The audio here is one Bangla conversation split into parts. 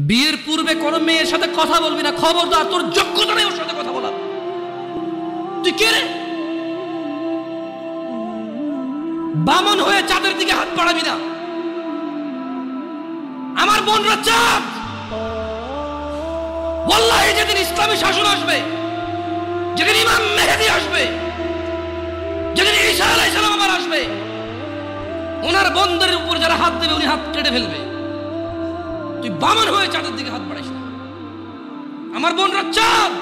বিয়ের পূর্বে কোনো মেয়ের সাথে কথা বলবি না, খবরদার, তোর যোগ্যতা নেই ওর সাথে কথা বলা। তুই কে রে? বামন হয়ে চাঁদের দিকে হাত বাড়াবি না। আমার বোনরা চাঁদ, ওয়াল্লাহি যেদিন ইসলামী শাসন আসবে, যেদিন ইমাম মেহেদী আসবে, যেদিন ঈসা আলাইহিস সালাম আবার আসবে, ওনার বন্ধের উপর যারা হাত দেবে উনি হাত কেটে ফেলবে। তুই বামন হয়ে চাঁদের দিকে হাত বাড়াইস না। আমার বোনরা চাঁদ,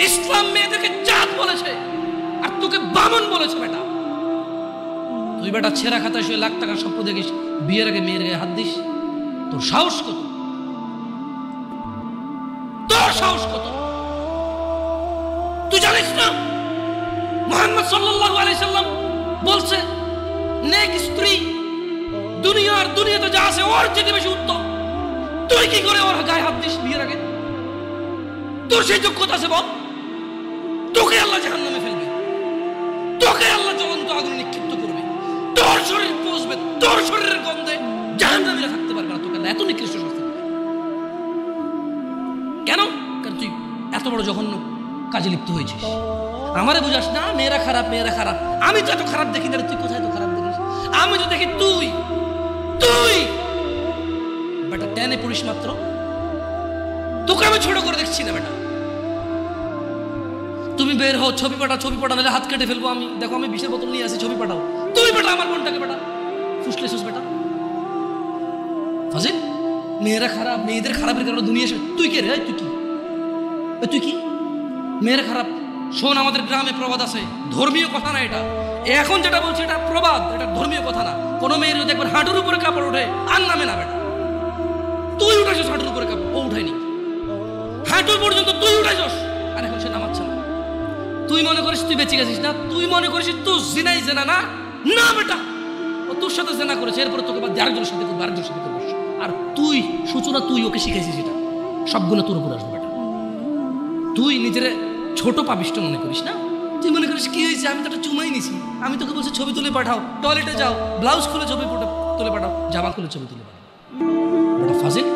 ইসলাম মেয়েদেরকে চাঁদ বলেছে আর তোকে বামন বলেছে। বেটা তুই বেটা ছেঁড়া খাতায় শুয়ে লাখ টাকার স্বপ্ন দেখিস, বিয়ের আগে মেয়ের গায়ে হাত দিস? তোর সাহস কত? তোর সাহস কত? তুই জানিস না মুহাম্মদ সাল্লাল্লাহু আলাইহি সাল্লাম বলছে নেক স্ত্রী দুনিয়াতে যা আছে ওর চেয়ে বেশি উত্তম। তুই কি করে ওর গায়ে হাত দিস বিয়ের আগে? তোর সেই যোগ্যতা আছে বল? তোকে আল্লাহ জাহান্নামে ফেলবে, তোকে আল্লাহ জ্বলন্ত আগুনে নিক্ষিপ্ত করবে, তোর শরীর পচবে, তোর শরীরের গন্ধে জাহান্নামীরা থাকতে পারবে না। তোকে এত নিকৃষ্ট শাস্তি দেবে কেন? কারণ তুই এত বড় জঘন্য কাজে লিপ্ত হয়েছিস। আমারে বুঝাস না মেয়েরা খারাপ, মেয়েরা খারাপ। আমি তো এত খারাপ দেখি না। তুই কোথায় তো খারাপ দেখিস? আমি তো দেখি তুই বেটা টেনে পড়িস মাত্র। তোকে আমি ছোট করে দেখছি না বেটা। তুমি বের হও, ছবি পাঠাও, নাহলে হাত কেটে ফেলবো আমি। দেখো আমি বিষের বোতল নিয়ে আসি, ছবি পাঠাও। তুই বেটা আমার বোনটাকে বেটা ফুসলেছিস বেটা। ফাজিল, মেয়েরা খারাপ, মেয়েদের খারাপের কারণে দুনিয়া। তুই কে রে? তুই কি মেয়েরা খারাপ? শোন, আমাদের গ্রামে প্রবাদ আছে, ধর্মীয় কথা না এটা। এখন যেটা বলছি এটা প্রবাদ, এটা ধর্মীয় কথা না। কোনো মেয়ের যদি একবার হাঁটুর উপরে কাপড় ওঠে আর নামে না বেটা। তুই উঠেছিস হাঁটুর উপরে কাপড়, ও উঠায়নি। হাঁটু পর্যন্ত তুই উঠেছিস আর এখন সে নামাচ্ছে না। তুই মনে করিস তুই বেঁচে গেছিস না? তুই মনে করিস তুই জিনাই জেনা না? না বেটা, ও তোর সাথে জেনা করেছে, এরপরে তোকে বাদ আরেকজনের সাথে করবো, আরেকজনের সাথে করবো। আর তুই সূচনা, তুই ওকে শিখাইছিস, এটা সবগুলো তোর উপরে আসবে বেটা। তুই নিজের ছোট পাপিষ্ট মনে করিস না? তুই মনে করিস কি হয়েছে, আমি তো একটা চুমাই নিছি। আমি তোকে বলছি ছবি তুলে পাঠাও, টয়লেটে যাও, ব্লাউজ খুলে ছবি তুলে পাঠাও, জামা খুলে ছবি তুলে পাঠাও। বেটা ফাজিল,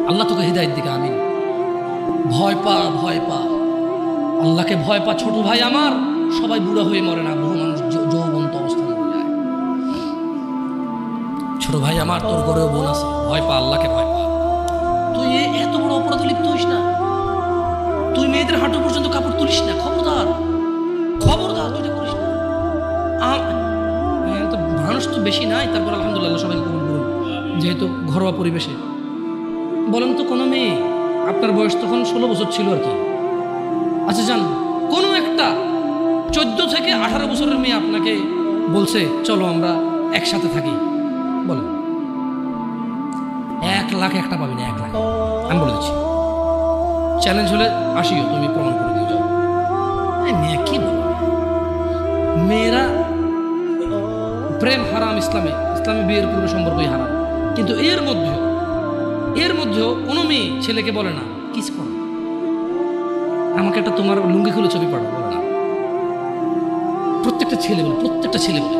আল্লাহ তোকে হিদায়াত দিকে। আমিন। ভয় পা, আল্লাহকে ভয় পা। ছোট ভাই আমার, সবাই বুড়া হয়ে মরে না, বহু মানুষ যৌবন্ত অবস্থানে মরে যায়। ছোট ভাই আমার, তোর ঘরেও বোন আছে, ভয় পা, আল্লাহকে ভয় পা। তুই এত বড় অপরাধে লিপ্ত হইস না। তুই মেয়েদের হাঁটু পর্যন্ত কাপড় তুলিস না। খবরদার, তুই এটা করিস না। তো মানুষ তো বেশি নাই, তারপর আলহামদুলিল্লাহ সবাইকে কবুল করুন। যেহেতু ঘরোয়া পরিবেশে, বলেন তো কোনো মেয়ে, আপনার বয়স তখন 16 বছর ছিল আর কি। আচ্ছা যান, কোনো একটা 14 থেকে 18 বছরের মেয়ে আপনাকে বলছে চলো আমরা একসাথে থাকি, বলেন 1 লাখ একটা পাবি না। 1 লাখ আমি বলে দিচ্ছি। চ্যালেঞ্জ হলে আসিও, তুমি প্রমাণ করে দিয়ে যাও। মেয়ে কি বলো? মেয়েরা প্রেম হারাম ইসলামে বিয়ের পূর্বে সম্পর্কই হারাম। কিন্তু এর মধ্যেও কোনো মেয়ে ছেলেকে বলে না কিস করো, আমাকে একটা তোমার লুঙ্গি খুলে ছবি পাঠাও, বলে না। প্রত্যেকটা ছেলে বলে,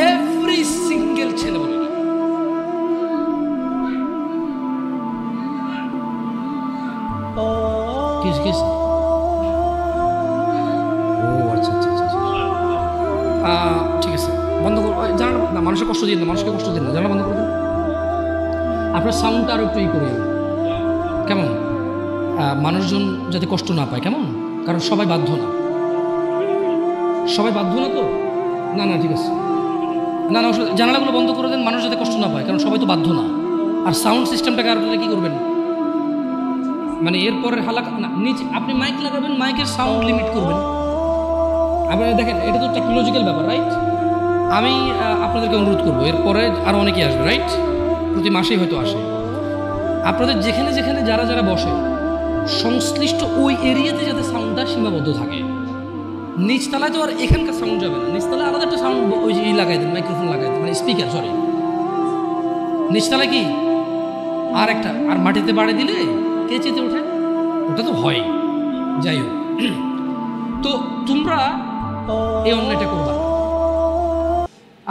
এভরি সিঙ্গেল ছেলে বলে। ঠিক আছে, বন্ধ করো। জানা না, মানুষকে কষ্ট দিন না, জানা বন্ধ করে দিন। আপনার সাউন্ডটা আরো একটু করি কেমন? মানুষজন যাতে কষ্ট না পায়, কেমন? কারণ সবাই বাধ্য না তো। না ঠিক আছে, না জানালাগুলো বন্ধ করে দেন, মানুষ যাতে কষ্ট না পায়, কারণ সবাই তো বাধ্য না। আর সাউন্ড সিস্টেমটাকে আর কি করবেন, মানে এরপরের হালাকা না নিচে আপনি মাইক লাগাবেন, মাইকের সাউন্ড লিমিট করবেন। আপনারা দেখেন, এটা তো টেকনোলজিক্যাল ব্যাপার, রাইট? আমি আপনাদেরকে অনুরোধ করবো, এরপরে আরও অনেকেই আসবে, রাইট? প্রতি মাসেই হয়তো আসে। আপনাদের যেখানে যারা বসে সংশ্লিষ্ট ওই এরিয়াতে যাতে সাউন্ডটা সীমাবদ্ধ থাকে। নিচতলায় তো আর এখানকার সাউন্ড যাবে না, নিচতলায় আলাদা একটা সাউন্ড ওই যে লাগাই দেন, মাইক্রোফোন লাগাই দেন, মানে স্পিকার, সরি। নিচতলায় কি আর একটা, আর মাটিতে বাড়ি দিলে কে চেতে ওঠে, ওটা তো হয়। যাই হোক, তো তোমরা এই অন্যায়টা করবা।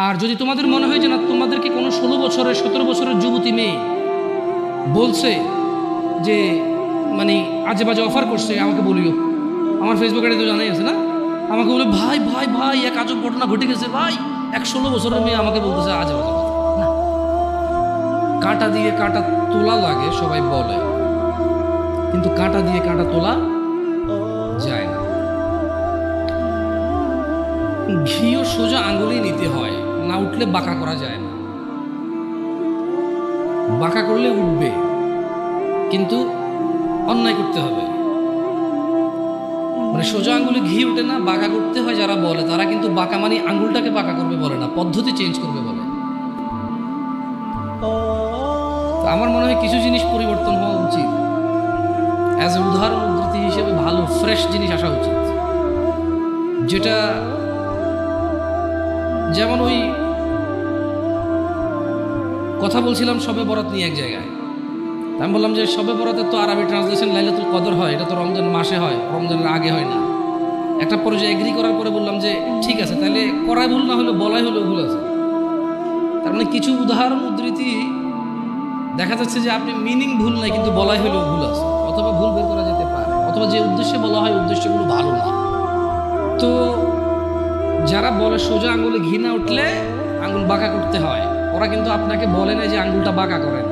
আর যদি তোমাদের মনে হয় যে না, তোমাদেরকে কোনো 16 বছরের 17 বছরের যুবতী মেয়ে বলছে যে মানে আজে বাজে অফার করছে, আমাকে বলিও। আমার ফেসবুক আইডি তো জানাই আছে না, আমাকে বলে ভাই ভাই ভাই এক আজব ঘটনা ঘটে গেছে ভাই, এক 16 বছরের মেয়ে আমাকে বলতেছে আজে বাজে কথা। না, কাঁটা দিয়ে কাঁটা তোলা লাগে সবাই বলে, কিন্তু কাঁটা দিয়ে কাঁটা তোলা যায় না। ঘিও সোজা আঙুলেই নিতে হয়, না উঠলে বাঁকা করা যায় না। বাঁকা করলে উঠবে, কিন্তু অন্যায় করতে হবে। মানে সোজা আঙুলে ঘি উঠে না, বাঁকা করতে হয় যারা বলে, তারা কিন্তু বাঁকা মানে আঙুলটাকে বাঁকা করবে বলে না, পদ্ধতি চেঞ্জ করবে বলে। আমার মনে হয় কিছু জিনিস পরিবর্তন হওয়া উচিত। অ্যাজ এ উদাহরণ উদ্ধৃতি হিসেবে ভালো ফ্রেশ জিনিস আসা উচিত, যেটা যেমন ওই কথা বলছিলাম শবে বরাত নিয়ে এক জায়গায়। আমি বললাম যে শবে বরাতের তো আরবি ট্রান্সলেশন লাইলাতুল কদর হয়, এটা তো রমজান মাসে হয়, রমজানের আগে হয় না। একটা পর্যায়ে এগ্রি করার পরে বললাম যে ঠিক আছে, তাহলে করাই ভুল না হলে বলাই হলেও ভুল আছে। তার মানে কিছু উদাহরণ উদ্ধৃতি দেখা যাচ্ছে যে আপনি মিনিং ভুল নাই, কিন্তু বলাই হলেও ভুল আছে, অথবা ভুল বের করা যেতে পারে, অথবা যে উদ্দেশ্যে বলা হয় উদ্দেশ্যগুলো ভালো না। তো যারা বলে সোজা আঙুলে ঘি না উঠলে আঙুল বাঁকা করতে হয়, ওরা কিন্তু আপনাকে বলে না যে আঙুলটা বাঁকা করেন।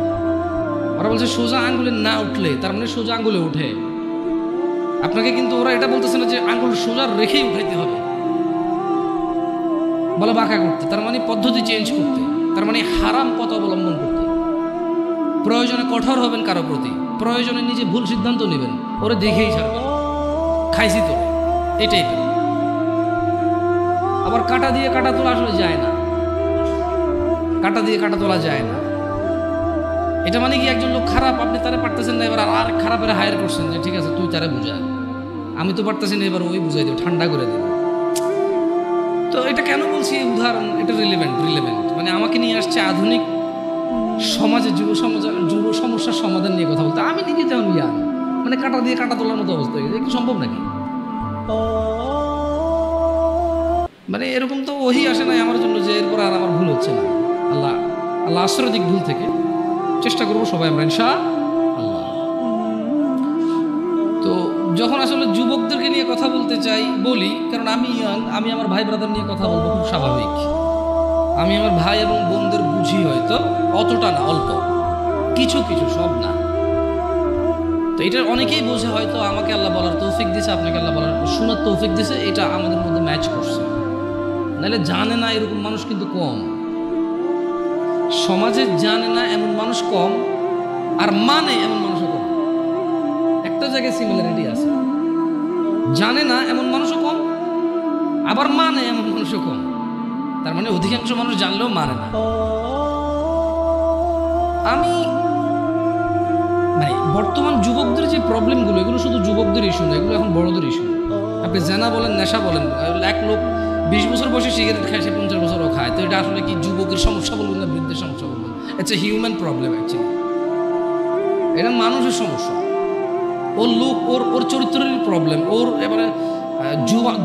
ওরা বলছে সোজা আঙ্গুলে না উঠলে, তার মানে সোজা আঙ্গুলে উঠে। আপনাকে কিন্তু ওরা এটা বলতেছে না যে আঙ্গুল সোজা রেখেই উঠাইতে হবে, বলে বাঁকা করতে, তার মানে পদ্ধতি চেঞ্জ করতে, তার মানে হারাম পথ অবলম্বন করতে। প্রয়োজনে কঠোর হবেন কারো প্রতি, প্রয়োজনে নিজে ভুল সিদ্ধান্ত নেবেন, ওরে দেখেই ছাড়বেন, খাইছি তো এটাই তো। আবার কাঁটা দিয়ে কাঁটা তোলা আসলে যায় না, কাঁটা দিয়ে কাঁটা তোলা যায় না। এটা মানে কি একজন লোক খারাপ, আপনি তারে পারতেছেন না, এবার আর খারাপের হায়ার করছেন যে ঠিক আছে তুই তারে বুঝা, আমি তো পারতেছি না, এবার ওই বুঝাই দেব, ঠান্ডা করে দেব। তো এটা কেন বলছি এই উদাহরণ, এটা রিলেভেন্ট মানে আমাকে নিয়ে আসছে আধুনিক সমাজে যুব সমস্যার সমাধান নিয়ে কথা বলতে। আমি নিজে তেমন ইয়ান, মানে কাঁটা দিয়ে কাঁটা তোলার মতো অবস্থা হয়ে গেছে, কি সম্ভব নাকি? মানে এরকম তো ওহি আসে নাই আমার জন্য যে এরপর আর আমার ভুল হচ্ছে না। আল্লাহ আশ্রয় দিক ভুল থেকে, চেষ্টা করবো সবাই আমরা ইনশাআল্লাহ। তো যখন আসলে যুবকদেরকে নিয়ে কথা বলতে চাই বলি, কারণ আমি আমার ভাই ব্রাদার নিয়ে কথা বলবো, খুব স্বাভাবিক। আমি আমার ভাই এবং বোনদের বুঝি, হয়তো অতটা না, অল্প কিছু কিছু, সব না। তো এটা অনেকেই বোঝে, হয়তো আমাকে আল্লাহ বলার তৌফিক দিয়েছে, আপনাকে আল্লাহ বলার শোনার তৌফিক দিয়েছে, এটা আমাদের মধ্যে ম্যাচ করছে। নাহলে জানে না এরকম মানুষ কিন্তু কম, সমাজে জানে না এমন মানুষ কম, আর মানে এমন মানুষও কম। একটা জায়গায় সিমিলারিটি আছে, জানে না এমন মানুষও কম, আবার মানে এমন মানুষও কম। তার মানে অধিকাংশ মানুষ জানলেও মানে না। আমি মানে বর্তমান যুবকদের যে প্রবলেমগুলো, এগুলো শুধু যুবকদের ইস্যু না, এগুলো এখন বড়দের ইস্যু। আপনি জেনা বলেন, নেশা বলেন, এক লোক 20 বছর বয়সে সিগারেট খায়, সে 50 বছরও খায়। তো এটা আসলে কি যুবকের সমস্যা বলবেন না বৃদ্ধের সমস্যা বলবেন? It's a human problem actually. এটা মানুষের সমস্যা। ওর লোক, ওর চরিত্রের প্রবলেম। ওর এবারে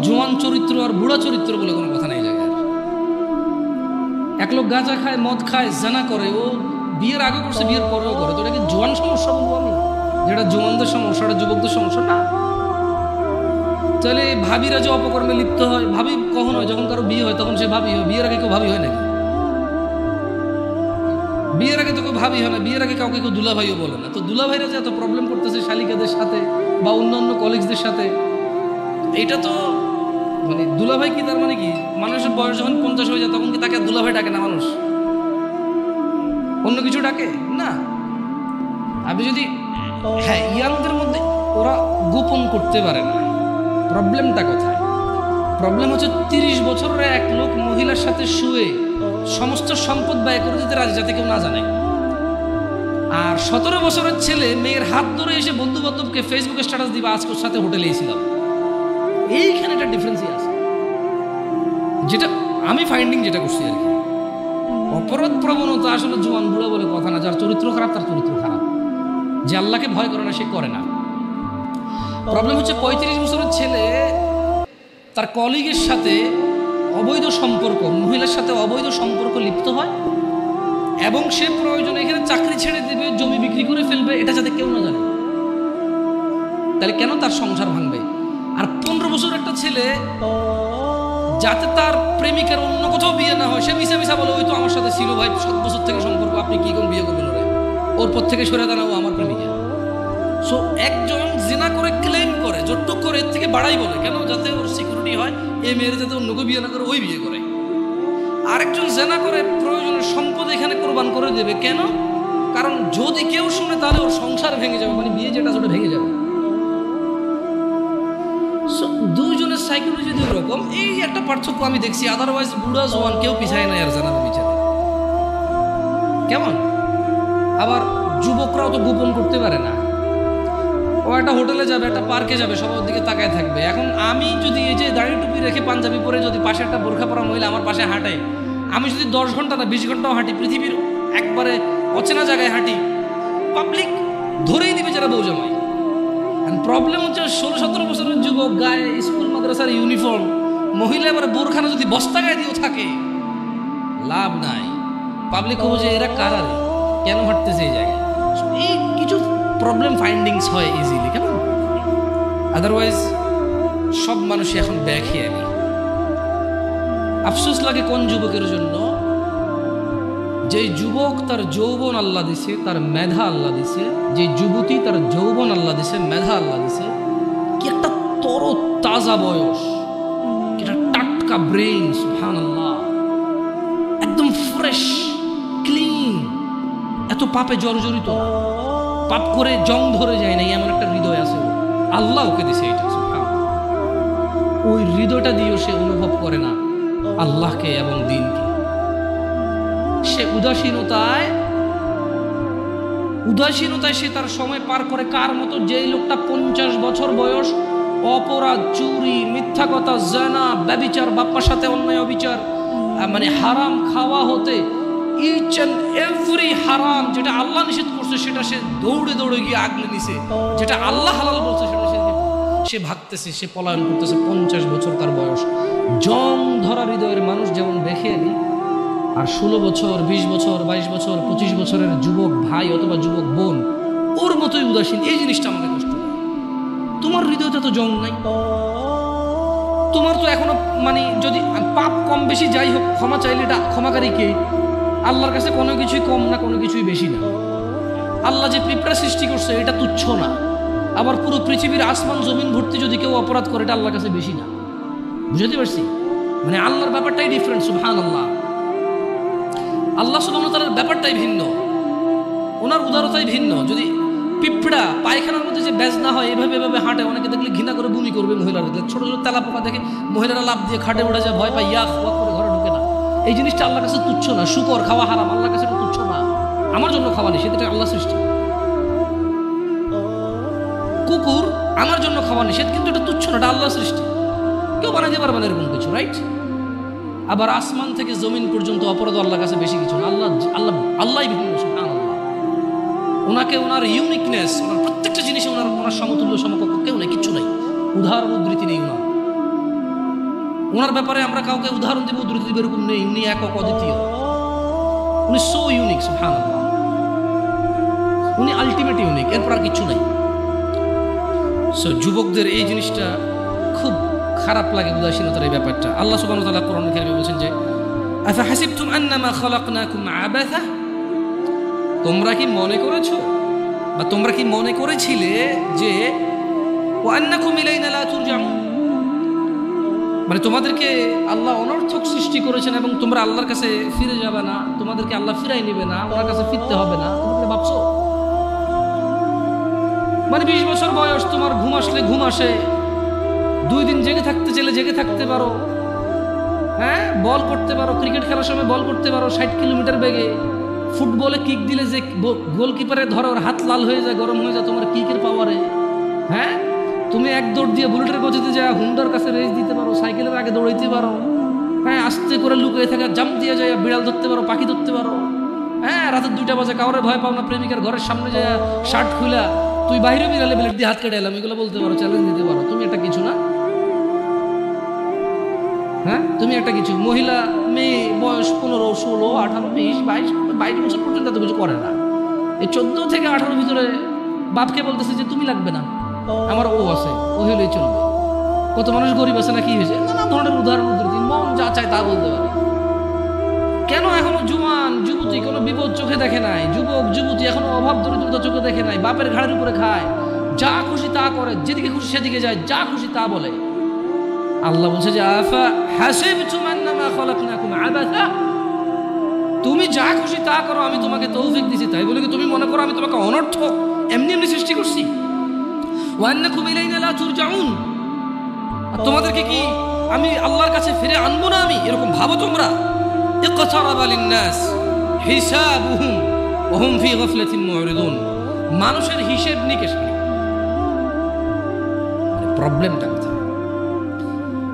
জোয়ান চরিত্র আর বুড়া চরিত্র বলে কোনো কথা নেই জায়গায়। এক লোক গাঁজা খায়, মদ খায়, জানা করে, ও বিয়ের আগে করছে, বিয়ের পরেও করে। তো এটাকে জোয়ান সমস্যা বলবো আমি? যেটা জোয়ানদের সমস্যা, এটা যুবকদের সমস্যা না। তাহলে ভাবিরা যে অপকর্মে লিপ্ত হয়, ভাবি কখন হয়? যখন কারো বিয়ে হয় তখন সে ভাবি হয়। বিয়ের আগে কেউ ভাবি হয় নাকি? বিয়ের আগে তো কেউ ভাবি হয় না। বিয়ের আগে কাউকে কেউ দুলাভাইও বলে না। তো দুলাভাইরা যে এত প্রবলেম করতেছে শালিকাদের সাথে বা অন্যান্য কলিগসদের সাথে, এটা তো মানে দুলাভাই কি, তার মানে কি মানুষের বয়স যখন 50 হয়ে যায় তখন কি তাকে দুলাভাই ডাকে না মানুষ? অন্য কিছু ডাকে না। আপনি যদি হ্যাঁ, ইয়াংদের মধ্যে ওরা গোপন করতে পারে না। প্রবলেমটা কোথায়? প্রবলেম হচ্ছে 30 বছরের এক লোক মহিলার সাথে শুয়ে সমস্ত সম্পদ ব্যয় করে দিতে রাজি, যাতে কেউ না জানে। আর 17 বছরের ছেলে মেয়ের হাত ধরে এসে বন্ধু বান্ধবকে ফেসবুকে স্ট্যাটাস দিবা আজকের সাথে হোটেলে এসেছিলাম। এইখানে একটা ডিফারেন্সই আছে, যেটা আমি ফাইন্ডিং যেটা করছি আর কি। অপরাধ প্রবণতা আসলে জোয়ান বুড়া বলে কথা না। যার চরিত্র খারাপ তার চরিত্র খারাপ। যে আল্লাহকে ভয় করে না সে করে না। প্রবলেম হচ্ছে 35 বছরের ছেলে তার কলিগের সাথে অবৈধ সম্পর্ক, মহিলার সাথে অবৈধ সম্পর্ক লিপ্ত হয় এবং সে প্রয়োজনে এখানে চাকরি ছেড়ে দেবে, জমি বিক্রি করে ফেলবে, এটা যাতে কেউ না জানে, তাহলে কেন তার সংসার ভাঙবে? আর 15 বছর একটা ছেলে যাতে তার প্রেমিকার অন্য কোথাও বিয়ে না হয়, সে মিশা মিশা বলে ওই তো আমার সাথে ছিল ভাই 7 বছর থেকে সম্পর্ক, আপনি কি কোন বিয়ে করবেন ওরে, ওর পর থেকে সরে দাঁড়াও আমার প্রেমিকা। সো একজন জিনা করে ক্লেম করে, যৌতুক করে, এর থেকে বাড়াই বলে কেন? যাতে ওর সিকিউরিটি হয়, এই মেয়ের যাতে অন্য কেউ বিয়ে না করে ওই বিয়ে করে। আরেকজন জেনা করে প্রয়োজনের সম্পদ এখানে কোরবান করে দেবে কেন? কারণ যদি কেউ শুনে তাহলে ওর সংসার ভেঙে যাবে, মানে বিয়ে যেটা সেটা ভেঙে যাবে। দুইজনের সাইকোলজি দুই রকম, এই একটা পার্থক্য আমি দেখছি। আদারওয়াইজ বুড়া জওয়ান কেউ পিছায় নাই আর জানাবে বিচারে কেমন। আবার যুবকরাও তো গোপন করতে পারে না, ও একটা হোটেলে যাবে, একটা পার্কে যাবে, সবার দিকে তাকায় থাকবে। এখন আমি যদি এই যে দাড়ি টুপি রেখে পাঞ্জাবি পরে যদি পাশে একটা বোরখা পরা মহিলা আমার পাশে হাঁটে, আমি যদি 10 ঘন্টা না 20 ঘন্টাও হাঁটি, পৃথিবীর একবারে অচেনা জায়গায় হাঁটি, পাবলিক ধরেই দিবে যারা বউ জামাই। প্রবলেম হচ্ছে 16-17 বছরের যুবক, গায়ে স্কুল মাদ্রাসার ইউনিফর্ম, মহিলা এবার বোরখানা যদি বস্তা গায়ে দিয়েও থাকে লাভ নাই, পাবলিক কবো যে এরা কারা রে, কেন হাঁটতেছে এই জায়গায়। এই কিছু প্রবলেম ফাইন্ডিংস হয় ইজিলি কেন। আদারওয়াইজ সব মানুষই এখন বেখেয়ালি। আফসোস লাগে কোন যুবকের জন্য, যে যুবক তার যৌবন আল্লাহ দিছে, তার মেধা আল্লাহ দিছে, যে যুবতী তার যৌবন আল্লাহ দিছে, মেধা আল্লাহ দিছে, কি একটা তর তাজা বয়স, কি একটা টাটকা ব্রেন, সুবহানাল্লাহ, একদম ফ্রেশ ক্লিন, এত পাপে জর্জরিত, পাপ করে জং ধরে যায় না, এমন একটা হৃদয় আছে আল্লাহ ওকে দিছে। এটা ওই হৃদয়টা দিয়েও সে অনুভব করে না আল্লাহকে এবং দ্বীনকে। সে উদাসীনতায় সে তার সময় পার করে কার মতো? যেই লোকটা 50 বছর বয়স অপরাধ, চুরি, মিথ্যা কথা, জানা, ব্যভিচার, বাপ্পার সাথে অন্যায় অবিচার, মানে হারাম খাওয়া হতে ইচ অ্যান্ড এভরি হারাম যেটা আল্লাহ নিষেধ করছে সেটা সে দৌড়ে দৌড়ে গিয়ে আগলে নিছে, যেটা আল্লাহ হালাল বলছে সেটা সে ভাগতেছে, সে পলায়ন করতেছে। 50 বছর তার বয়স। জং ধরা হৃদয়ের মানুষ যেমন বেখেয়ালি, আর 16 বছর, 20 বছর, 22 বছর, 25 বছরের যুবক ভাই অথবা যুবক বোন ওর মতোই উদাসীন। এই জিনিসটা আমাকে কষ্ট লাগে। তোমার হৃদয়টা তো জং নাই, তোমার তো এখনো মানে যদি পাপ কম বেশি যাই হোক, ক্ষমা চাইলে এটা ক্ষমাকারী কে? আল্লাহর কাছে কোনো কিছুই কম না, কোনো কিছুই বেশি না। আল্লাহ যে পিঁপড়া সৃষ্টি করছে এটা তুচ্ছ না, আবার পুরো পৃথিবীর আসমান জমিন ভর্তি যদি কেউ অপরাধ করে এটা আল্লাহর কাছে বেশি না। বুঝতে পারছি? মানে আল্লাহর ব্যাপারটাই ডিফারেন্ট। সুবহানাল্লাহ, আল্লাহ সুবহানাহু ওয়া তাআলার ব্যাপারটাই ভিন্ন, ওনার উদারতাই ভিন্ন। যদি পিঁপড়া পায়খানার মধ্যে যে ব্যাজ না হয় এভাবে এভাবে হাঁটে, অনেকে দেখলে ঘৃণা করে বমি করবে। মহিলারা ছোট ছোট তেলা পোকা দেখে মহিলারা লাভ দিয়ে খাটে উঠে যায়, ভয় পায়, ইয়াক ওয়াক করে ঘরে ঢুকে না। এই জিনিসটা আল্লাহর কাছে তুচ্ছ না। শুকর খাওয়া হারাম, আল্লাহর কাছে এটা তুচ্ছ না। আমার জন্য খাওয়া নিষেধ, এটা আল্লাহ সৃষ্টি। কুকুর আমার জন্য খাওয়া নিষেধ, কিন্তু এটা তুচ্ছ না, এটা আল্লাহ সৃষ্টি, কেউ বানাইতে পারবে না এরকম কিছু, রাইট? আবার আসমান থেকে জমিন পর্যন্ত অপরাধ আল্লাহর কাছে বেশি কিছু না। আল্লাহ ভিন্ন। সুবহানাল্লাহ, ওনাকে ওনার ইউনিকনেস, ওনার প্রত্যেকটা জিনিসে ওনার সমতুল্য সমকক্ষ কেউ নেই, কিচ্ছু নাই, উদাহরণ উদ্ধৃতি নেই ওনার ব্যাপারে। আমরা কাউকে উদাহরণ দিব, উদ্ধৃতি দিব এরকম নেই। উনি একক অদ্বিতীয়, উনি সো ইউনিক। সুবহানাল্লাহ, উনি আলটিমেট ইউনিক, এরপর আর কিচ্ছু নাই। সো যুবকদের এই জিনিসটা খুব খারাপ লাগে, উদাসীনতার এই ব্যাপারটা। আল্লাহ সুবহানাহু ওয়া তাআলা কোরআনুল কারীমে বলেছেন যে আফাহাসিবতুম আন্নামা খালাকনাকুম আবাসা, তোমরা কি মনে করেছো বা তোমরা কি মনে করেছিলে যে ওয়া আন্নাকুম ইলাইনা লা তুরজাউন, মানে তোমাদেরকে আল্লাহ অনর্থক সৃষ্টি করেছেন এবং তোমরা আল্লাহর কাছে ফিরে যাবে না, তোমাদেরকে আল্লাহ ফিরাই নেবে না, ওনার কাছে ফিরতে হবে না, তোমরা ভাবছো? মানে 20 বছর বয়স, তোমার ঘুম আসলে ঘুম আসে, 2 দিন জেগে থাকতে চাইলে জেগে থাকতে পারো, হ্যাঁ, বল করতে পারো, ক্রিকেট খেলার সময় বল করতে পারো 60 কিলোমিটার বেগে, ফুটবলে কিক দিলে যে গোলকিপারে ধরে ওর হাত লাল হয়ে যায়, গরম হয়ে যায় তোমার কিকের পাওয়ারে, হ্যাঁ, তুমি এক দৌড় দিয়ে বুলেটের গতিতে যায় হুন্ডার কাছে রেস দিতে পারো, সাইকেলের আগে দৌড়াইতে পারো, হ্যাঁ, আস্তে করে লুকিয়ে থাকা জাম্প দিয়ে যায় বিড়াল ধরতে পারো, পাখি ধরতে পারো, হ্যাঁ, রাতের 2টা বাজে কাউরে ভয় পাও না, প্রেমিকার ঘরের সামনে যায় শার্ট খুলা তুই বাইরে বিড়ালে ব্লেড দিয়ে হাত কেটে এলাম, এগুলো বলতে পারো, চ্যালেঞ্জ দিতে পারো। তুমি এটা কিছু না? হ্যাঁ, তুমি একটা কিছু মহিলা মেয়ে বয়স 15, 16, 18, 20, 22 বছর পর্যন্ত এত কিছু করে না। এই 14 থেকে 18 ভিতরে বাপকে বলতেছে যে তুমি লাগবে না, আমার ও আছে, ও হলেই চলবে। কত মানুষ গরিব আছে না, কি হয়েছে, নানা ধরনের উদাহরণ উদ্ধৃতি, মন যা চায় তা বলতে পারে। কেন এখনো জুয়ান যুবতী কোনো বিপদ চোখে দেখে নাই, যুবক যুবতী এখনো অভাব দরিদ্রতা চোখে দেখে নাই, বাপের ঘাড়ের উপরে খায়, যা খুশি তা করে, যেদিকে খুশি সেদিকে যায়, যা খুশি তা বলে। আল্লাহ বলছে যে আফা হাসিবতুম আন্নামা খালাকনাকুম আবাসা, তুমি যা খুশি তা করো, আমি তোমাকে তৌফিক দিয়েছি, তাই বলে কি তুমি মনে করো আমি তোমাকে অনর্থক এমনি এমনি সৃষ্টি করছি? ওয়া আন্নাকুম ইলাইনা লা তুরজাউন, তোমাদেরকে কি আমি আল্লাহর কাছে ফিরে আনবো না আমি, এরকম ভাবো তোমরা? ইকতারাবা লিন-নাস হিসাবুহুম ওয়া হুম ফি গাফলাতিন মুরিদুন, মানুষের হিসাব নিকেশ নেই। প্রবলেমটা কোথায়?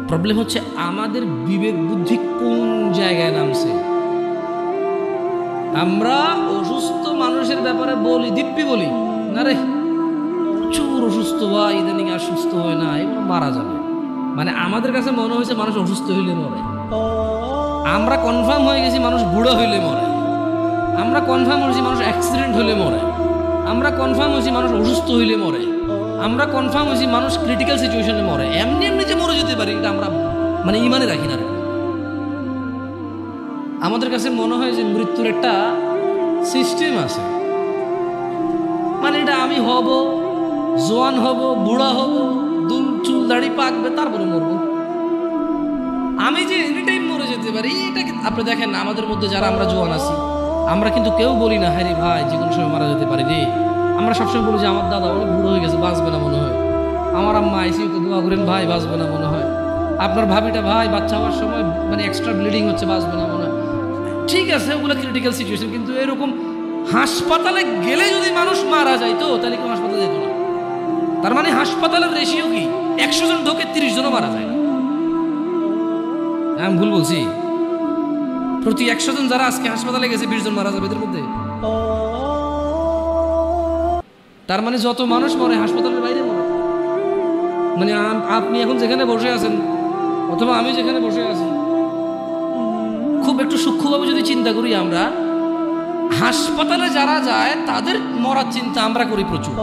প্রবলেম হচ্ছে আমাদের বিবেক বুদ্ধি কোন জায়গায় নামছে। আমরা অসুস্থ মানুষের ব্যাপারে বলি, দিব্যি বলি না রে প্রচুর অসুস্থ বা ইদানিং আর সুস্থ হয় না, এগুলো মারা যাবে। মানে আমাদের কাছে মনে হয়েছে মানুষ অসুস্থ হইলে মরে, আমরা কনফার্ম হয়ে গেছি মানুষ বুড়ো হইলে মরে, আমরা কনফার্ম হয়েছি মানুষ অ্যাক্সিডেন্ট হইলে মরে, আমরা কনফার্ম হয়েছি মানুষ অসুস্থ হইলে মরে, আমরা কনফার্ম হয়েছি মানুষ ক্রিটিক্যাল সিচুয়েশনে মরে। এমনি এমনি যে মরে যেতে পারি এটা আমরা মানে ইমানে রাখি না। আমাদের কাছে মনে হয় যে মৃত্যুর একটা সিস্টেম আছে, মানে এটা আমি হব, জোয়ান হব, বুড়া হব, দুল চুল দাড়ি পাকবে, তারপরে মরবো, আমি যে এনি টাইম মরে যেতে পারি এটা। আপনি দেখেন আমাদের মধ্যে যারা আমরা জোয়ান আছি, আমরা কিন্তু কেউ বলি না হ্যাঁ রে ভাই যে কোনো সময় মারা যেতে পারি রে। আমরা সবসময় বলি যে আমার দাদা অনেক বুড়ো হয়ে গেছে, বাঁচবে না মনে হয়, আমার আম্মা আইসিইউতে দোয়া করেন ভাই বাঁচবে না মনে হয়, আপনার ভাবিটা ভাই বাচ্চা হওয়ার সময় মানে এক্সট্রা ব্লিডিং হচ্ছে, বাঁচবে না মনে হয়। ঠিক আছে, ওগুলো ক্রিটিক্যাল সিচুয়েশন, কিন্তু এরকম হাসপাতালে গেলে যদি মানুষ মারা যাইতো তাহলে কেউ হাসপাতালে যেত না। তার মানে হাসপাতালের রেশিও কি 100 জন ঢোকে 30 জনও মারা যায় না। আমি ভুল বলছি? প্রতি 100 জন যারা আজকে হাসপাতালে গেছে 20 জন মারা যাবে এদের মধ্যে। তার মানে যত মানুষ মরে হাসপাতালের বাইরে মরে। মানে আপনি এখন যেখানে বসে আছেন অথবা আমি যেখানে বসে আছি, খুব একটু সূক্ষ্মভাবে যদি চিন্তা করি, আমরা হাসপাতালে যারা যায় তাদের মরার চিন্তা আমরা করি প্রচুর,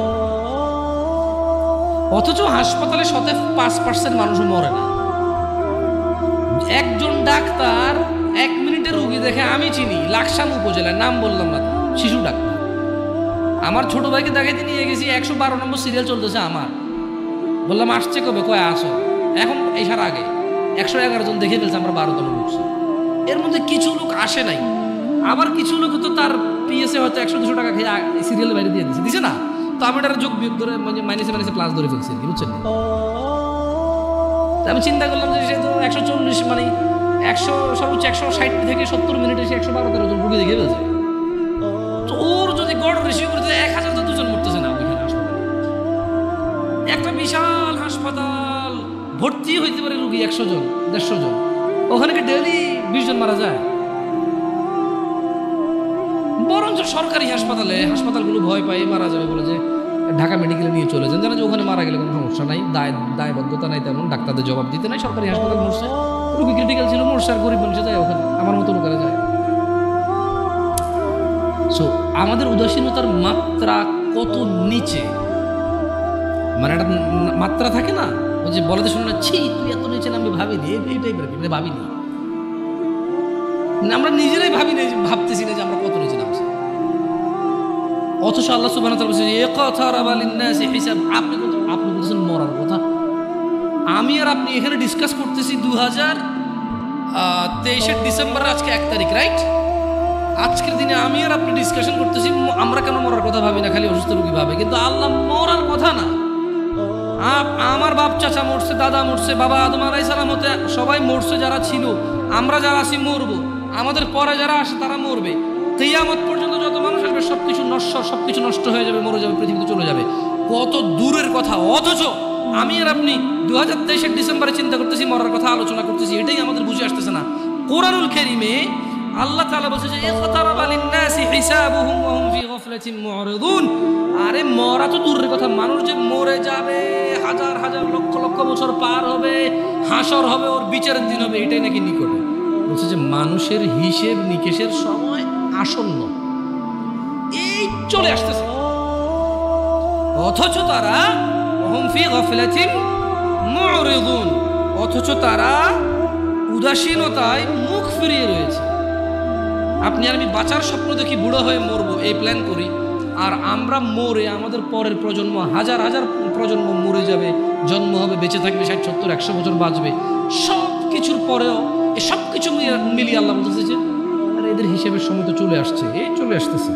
অথচ হাসপাতালে 5% মানুষও মরে না। একজন ডাক্তার 1 মিনিটের রোগী দেখে, আমি চিনি লাকসাম উপজেলায়, নাম বললাম না, শিশু ডাক্তার, আমার ছোট ভাইকে দেখাইতে নিয়ে গেছি, 112 নম্বর সিরিয়াল চলতেছে, আমার বললাম আসছে কবে, কয় আসো এখন, এই সার আগে 111 জন দেখে ফেলছে, আমরা 12 জন ঢুকছি। এর মধ্যে কিছু লোক আসে নাই, আবার কিছু লোক তো তার পিএসএ হয়তো 100-200 টাকা খেয়ে সিরিয়ালের বাইরে দিয়ে দিছে না, তো আমি এটা যোগ বিয়োগ ধরে মাইনাসে প্লাস ধরে ফেলছি, বুঝছেন? আমি চিন্তা করলাম যে সে তো 140 মানে 100 সর্বোচ্চ 160 থেকে 70 মিনিটে সে 112-13 জন রুগী দেখে ফেলছে। তো ওর যদি গড় রেশিও করে 1000 তো 2 জন মরতেছে না ওইখানে হাসপাতালে। একটা বিশাল হাসপাতাল, ভর্তি হইতে পারে রুগী 100 জন 150 জন, ওখানে কি ডেইলি 20 জন মারা যায়? বরঞ্চ সরকারি হাসপাতালগুলো ভয় পায় মারা যাবে বলে যে ঢাকা মেডিকেলে নিয়ে চলে যান, জানা যে ওখানে মারা গেলে কোনো সমস্যা নাই, দায়বদ্ধতা নাই, তেমন ডাক্তারদের জবাব দিতে নাই। সরকারি হাসপাতাল মরছে, রুগী ক্রিটিক্যাল ছিল, মরছে, আর গরিব মানুষে যায় ওখানে, আমার মতো লোকেরা যায়। সো আমাদের উদাসীনতার মাত্রা কত নিচে, মানে একটা মাত্রা থাকে না, ওই যে বলে শুনে না, ছি তুই এত নিচে নামবি, ভাবিনি এই টাইপের, ভাবিনি, আমরা নিজেরাই ভাবতেছি না যে আমরা কত নিচে নামছি। অথচ আল্লাহ সুবহানাহু ওয়া তাআলা বলেছেন ইকতারাবা লিন-নাসি হিসাব, আপনি বলছেন মরার কথা, আমি আর আপনি এখানে ডিসকাস করতেছি 2023 ডিসেম্বর, আজকে 1 তারিখ, রাইট? আজকের দিনে আমি আর আপনি ডিসকাশন করতেছি আমরা কেন মরার কথা ভাবি না, খালি অসুস্থ রোগী ভাবে, কিন্তু আল্লাহ মরার কথা না। আমার বাপ চাচা মরছে, দাদা মরছে, বাবা আদম আলাইহিস সালাম হতে সবাই মরছে, যারা ছিল, আমরা যারা আছি মরবো, আমাদের পরে যারা আসে তারা মরবে, কিয়ামত পর্যন্ত যত মানুষ আসবে সবকিছু নষ্ট হয়ে যাবে, মরে যাবে, পৃথিবীতে চলে যাবে, কত দূরের কথা। অথচ আমি আর আপনি 2023 ডিসেম্বরে চিন্তা করতেছি, মরার কথা আলোচনা করতেছি, এটাই আমাদের বুঝে আসতেছে না। কোরআনুল কারীমে আল্লাহ তাআলা বলছে যে ইখতারাবা লিন-নাসি হিসাবুহুম ওয়া হুম ফি গাফলাতিন মু'রিদুন। আরে মরা তো দূরের কথা, মানুষ যে মরে যাবে, হাজার হাজার লক্ষ লক্ষ বছর পার হবে, হাসর হবে, ওর বিচারের দিন হবে, এটাই নাকি নিকটে। বলছে যে মানুষের হিসেব নিকেশের সময় আসন্ন, এই চলে আসতেছে। অথচ তারা হুম ফি গাফলাতিন মু'রিদুন, অথচ তারা উদাসীনতায় মুখ ফিরিয়ে রয়েছে। আপনি আর আমি বাঁচার স্বপ্ন দেখি, বুড়ো হয়ে মরবো এই প্ল্যান করি, আর আমরা মরে আমাদের পরের প্রজন্ম হাজার হাজার প্রজন্ম মরে যাবে, জন্ম হবে, বেঁচে থাকবে 60 70 100 বছর বাঁচবে। সব কিছুর পরেও এই সব কিছু মিলিয়ে আল্লাহ বলতেছে যে আর এদের হিসেবের সময় তো চলে আসছে, এই চলে আসতেছে।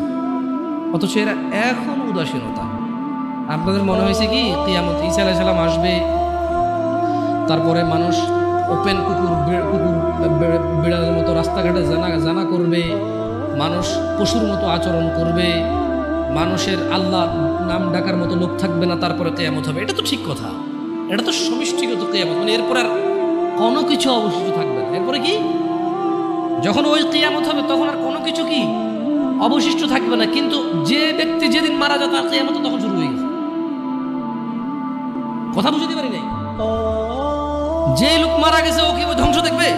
অথচ এরা এখন উদাসীনতা। আপনাদের মনে হয়েছে কি কিয়ামত ঈসা আলাইহিস সালাম আসবে, তারপরে মানুষ ওপেন কুকুর বিড়ালের মতো রাস্তাঘাটে জানা করবে, মানুষ পশুর মতো আচরণ করবে, মানুষের আল্লাহ নাম ডাকার মতো লোক থাকবে না, তারপরে কিয়ামত হবে? এটা তো ঠিক কথা, এটা তো সমষ্টিগত কিয়ামত, মানে এরপর আর কোনো কিছু অবশিষ্ট থাকবে না। এরপরে কি যখন ওই কিয়ামত হবে তখন আর কোনো কিছু কি অবশিষ্ট থাকবে না। কিন্তু যে ব্যক্তি যেদিন মারা যায় তার কিয়ামত তখন শুরু হয়ে গেছে। কথা বুঝতে পারি নাই? যে লোক মারা গেছে ও কি ওই ধ্বংস দেখবে?